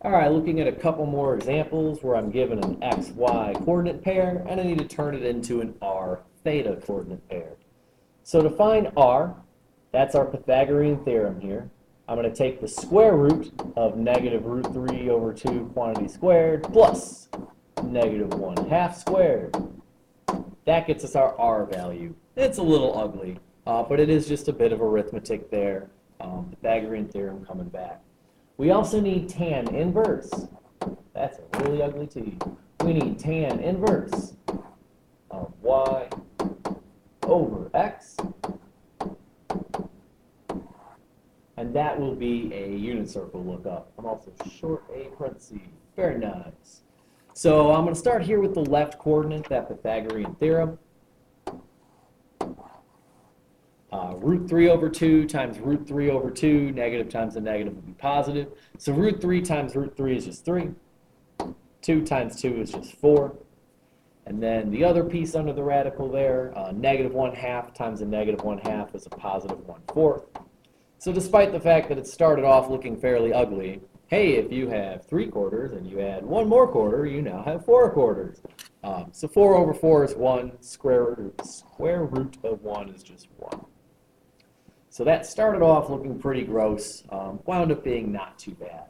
All right, looking at a couple more examples where I'm given an XY coordinate pair and I need to turn it into an R theta coordinate pair. So to find R, that's our Pythagorean theorem here. I'm going to take the square root of negative root 3 over 2 quantity squared plus negative 1/2 squared. That gets us our R value. It's a little ugly, but it is just a bit of arithmetic there. Pythagorean theorem coming back. We also need tan inverse. That's a really ugly T. We need tan inverse of y over x. And that will be a unit circle lookup. I'm also short a parentheses. Very nice. So I'm going to start here with the left coordinate, that Pythagorean theorem. Root 3 over 2 times root 3 over 2, negative times a negative will be positive. So root 3 times root 3 is just 3. 2 times 2 is just 4. And then the other piece under the radical there, negative 1/2 times a negative 1/2 is a positive 1/4. So despite the fact that it started off looking fairly ugly, hey, if you have 3 quarters and you add 1 more quarter, you now have 4 quarters. So 4 over 4 is 1. Square root of 1 is just 1. So that started off looking pretty gross, wound up being not too bad.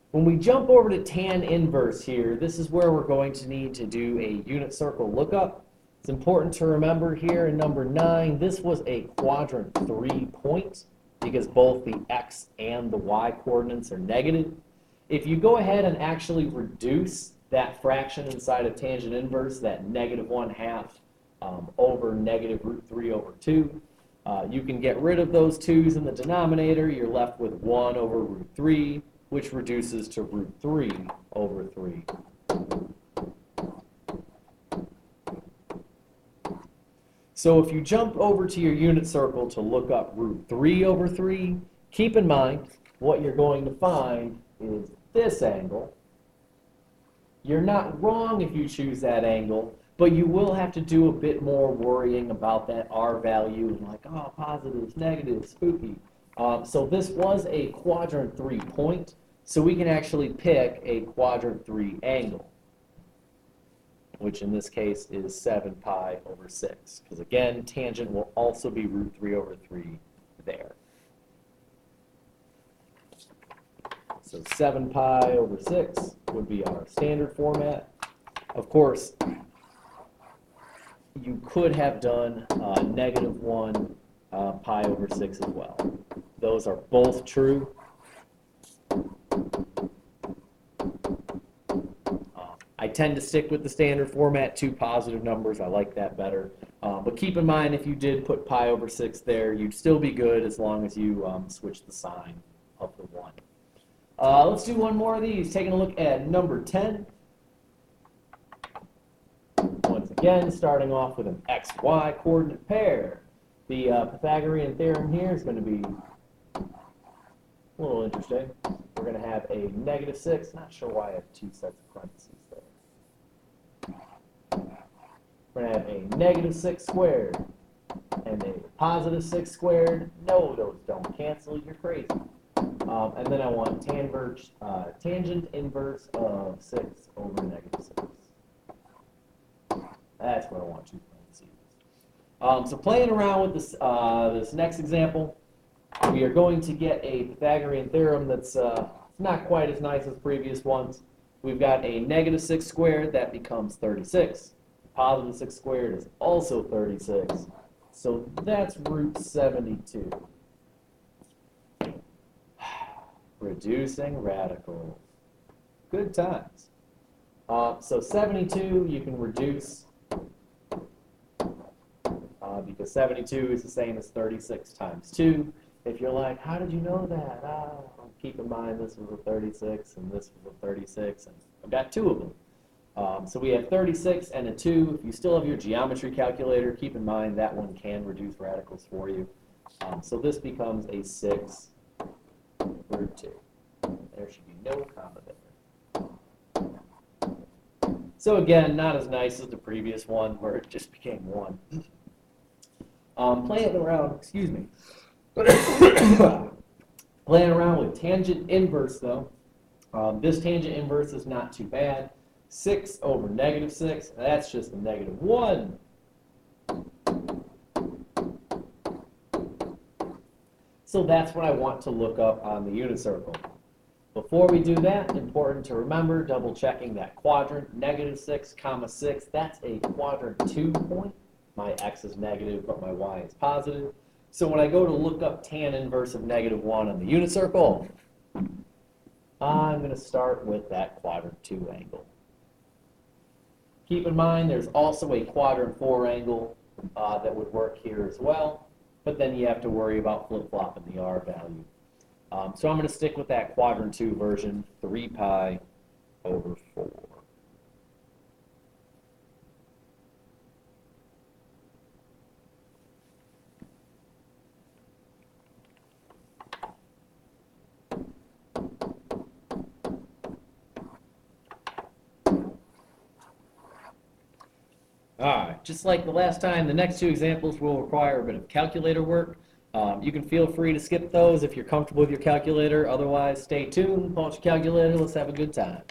When we jump over to tan inverse here, this is where we're going to need to do a unit circle lookup. It's important to remember here in number 9, this was a quadrant 3 point because both the x and the y coordinates are negative. If you go ahead and actually reduce that fraction inside of tangent inverse, that negative 1/2 over negative root 3 over 2, you can get rid of those 2's in the denominator. You're left with 1 over root 3, which reduces to root 3 over 3. So if you jump over to your unit circle to look up root 3 over 3, keep in mind what you're going to find is this angle. You're not wrong if you choose that angle, but you will have to do a bit more worrying about that R value and like, oh, positives, negatives, spooky. So this was a quadrant 3 point, so we can actually pick a quadrant 3 angle, which in this case is 7 pi over 6, because again, tangent will also be root 3 over 3 there. So 7 pi over 6 would be our standard format. Of course, you could have done negative 1 pi over 6 as well. Those are both true. I tend to stick with the standard format, 2 positive numbers. I like that better. But keep in mind, if you did put pi over 6 there, you'd still be good as long as you switch the sign of the 1. Let's do one more of these. Taking a look at number 10. Once again, starting off with an XY coordinate pair. The Pythagorean theorem here is going to be a little interesting. We're going to have a negative 6. Not sure why I have 2 sets of parentheses there. We're going to have a negative 6 squared and a positive 6 squared. No, those don't cancel. You're crazy. And then I want tangent inverse of 6 over negative 6. That's what I want 2 parentheses. So playing around with this, this next example, we are going to get a Pythagorean theorem that's not quite as nice as previous ones. We've got a negative 6 squared, that becomes 36. Positive 6 squared is also 36. So that's root 72. Reducing radicals. Good times. So 72 you can reduce because 72 is the same as 36 times 2. If you're like, how did you know that? Keep in mind this was a 36 and this was a 36, and I've got 2 of them. So we have 36 and a 2. If you still have your geometry calculator, keep in mind that one can reduce radicals for you. So this becomes a 6 root 2. There should be no comma there. So again, not as nice as the previous one where it just became 1. Playing around, excuse me. Playing around with tangent inverse though. This tangent inverse is not too bad. 6 over negative 6, that's just a negative 1. So that's what I want to look up on the unit circle. Before we do that, important to remember, double checking that quadrant, negative 6, comma 6, that's a quadrant 2 point. My x is negative, but my y is positive. So when I go to look up tan inverse of negative 1 on the unit circle, I'm going to start with that quadrant 2 angle. Keep in mind there's also a quadrant 4 angle that would work here as well, but then you have to worry about flip-flopping the r value. So I'm going to stick with that quadrant 2 version, 3 pi over 4. All right, just like the last time, the next 2 examples will require a bit of calculator work. You can feel free to skip those if you're comfortable with your calculator. Otherwise, stay tuned, pull out your calculator, let's have a good time.